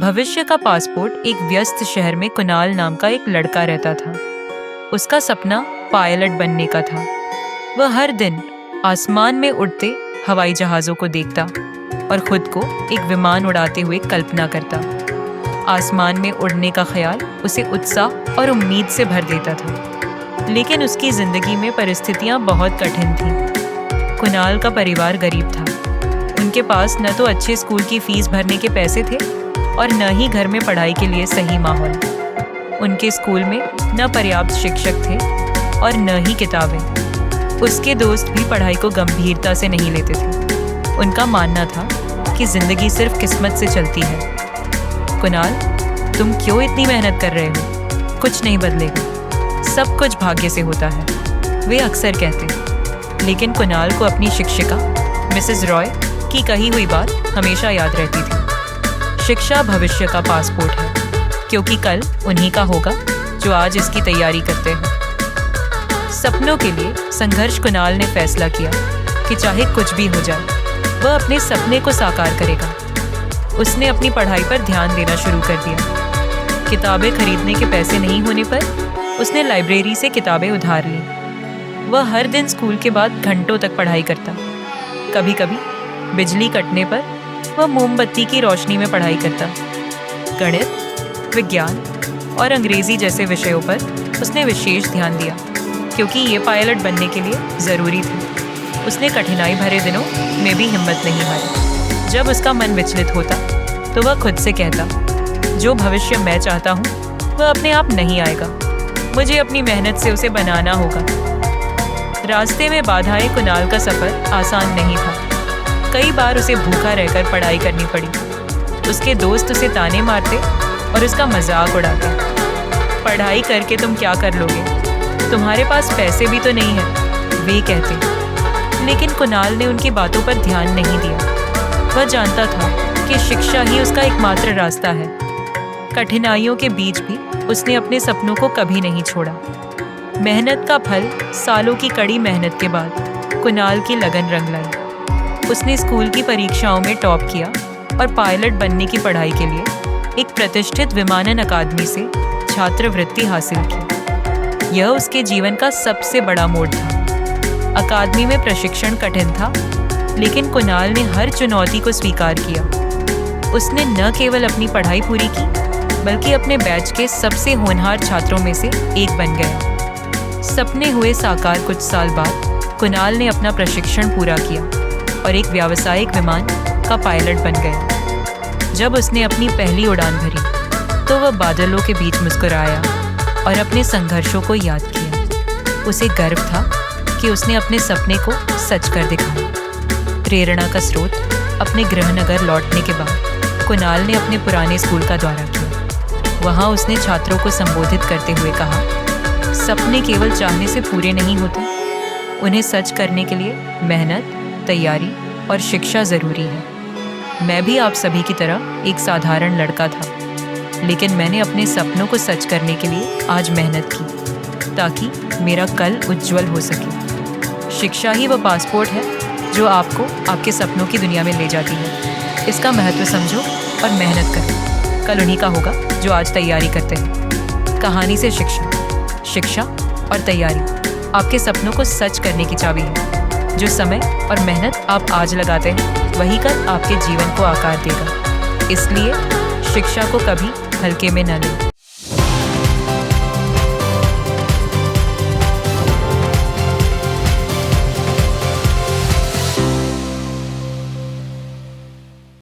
भविष्य का पासपोर्ट एक व्यस्त शहर में कुणाल नाम का एक लड़का रहता था। उसका सपना पायलट बनने का था। वह हर दिन आसमान में उड़ते हवाई जहाज़ों को देखता और खुद को एक विमान उड़ाते हुए कल्पना करता। आसमान में उड़ने का ख्याल उसे उत्साह और उम्मीद से भर देता था। लेकिन उसकी ज़िंदगी में परिस्थितियाँ बहुत कठिन थीं। कुणाल का परिवार गरीब था। उनके पास न तो अच्छे स्कूल की फीस भरने के पैसे थे और न ही घर में पढ़ाई के लिए सही माहौल। उनके स्कूल में न पर्याप्त शिक्षक थे और न ही किताबें। उसके दोस्त भी पढ़ाई को गंभीरता से नहीं लेते थे। उनका मानना था कि ज़िंदगी सिर्फ किस्मत से चलती है। कुणाल, तुम क्यों इतनी मेहनत कर रहे हो? कुछ नहीं बदलेगा, सब कुछ भाग्य से होता है, वे अक्सर कहते। लेकिन कुणाल को अपनी शिक्षिका मिसेस रॉय की कही हुई बात हमेशा याद रहती थी। शिक्षा भविष्य का पासपोर्ट है, क्योंकि कल उन्हीं का होगा जो आज इसकी तैयारी करते हैं। सपनों के लिए संघर्ष कुणाल ने फैसला किया कि चाहे कुछ भी हो जाए, वह अपने सपने को साकार करेगा। उसने अपनी पढ़ाई पर ध्यान देना शुरू कर दिया। किताबें खरीदने के पैसे नहीं होने पर उसने लाइब्रेरी से किताबें उधार लीं। वह हर दिन स्कूल के बाद घंटों तक पढ़ाई करता। कभी कभी बिजली कटने पर वह मोमबत्ती की रोशनी में पढ़ाई करता। गणित, विज्ञान और अंग्रेजी जैसे विषयों पर उसने विशेष ध्यान दिया, क्योंकि ये पायलट बनने के लिए ज़रूरी थी। उसने कठिनाई भरे दिनों में भी हिम्मत नहीं हारी। जब उसका मन विचलित होता तो वह खुद से कहता, जो भविष्य मैं चाहता हूँ वह अपने आप नहीं आएगा, मुझे अपनी मेहनत से उसे बनाना होगा। रास्ते में बाधाएं कुणाल का सफ़र आसान नहीं था। कई बार उसे भूखा रहकर पढ़ाई करनी पड़ी। उसके दोस्त उसे ताने मारते और उसका मजाक उड़ाते। पढ़ाई करके तुम क्या कर लोगे? तुम्हारे पास पैसे भी तो नहीं है, वे कहते। लेकिन कुणाल ने उनकी बातों पर ध्यान नहीं दिया। वह जानता था कि शिक्षा ही उसका एकमात्र रास्ता है। कठिनाइयों के बीच भी उसने अपने सपनों को कभी नहीं छोड़ा। मेहनत का फल सालों की कड़ी मेहनत के बाद कुणाल की लगन रंग लाई। उसने स्कूल की परीक्षाओं में टॉप किया और पायलट बनने की पढ़ाई के लिए एक प्रतिष्ठित विमानन अकादमी से छात्रवृत्ति हासिल की। यह उसके जीवन का सबसे बड़ा मोड़ था। अकादमी में प्रशिक्षण कठिन था, लेकिन कुणाल ने हर चुनौती को स्वीकार किया। उसने न केवल अपनी पढ़ाई पूरी की, बल्कि अपने बैच के सबसे होनहार छात्रों में से एक बन गया। सपने हुए साकार कुछ साल बाद कुणाल ने अपना प्रशिक्षण पूरा किया और एक व्यावसायिक विमान का पायलट बन गया। जब उसने अपनी पहली उड़ान भरी तो वह बादलों के बीच मुस्कुराया और अपने संघर्षों को याद किया। उसे गर्व था कि उसने अपने सपने को सच कर दिखाया। प्रेरणा का स्रोत अपने गृहनगर लौटने के बाद कुणाल ने अपने पुराने स्कूल का दौरा किया। वहाँ उसने छात्रों को संबोधित करते हुए कहा, सपने केवल चाहने से पूरे नहीं होते, उन्हें सच करने के लिए मेहनत, तैयारी और शिक्षा ज़रूरी है। मैं भी आप सभी की तरह एक साधारण लड़का था, लेकिन मैंने अपने सपनों को सच करने के लिए आज मेहनत की, ताकि मेरा कल उज्जवल हो सके। शिक्षा ही वह पासपोर्ट है जो आपको आपके सपनों की दुनिया में ले जाती है। इसका महत्व समझो और मेहनत करो। कल उन्हीं का होगा जो आज तैयारी करते हैं। कहानी से शिक्षा और तैयारी आपके सपनों को सच करने की चाबी है। जो समय और मेहनत आप आज लगाते हैं, वही कल आपके जीवन को आकार देगा। इसलिए शिक्षा को कभी हल्के में न लें।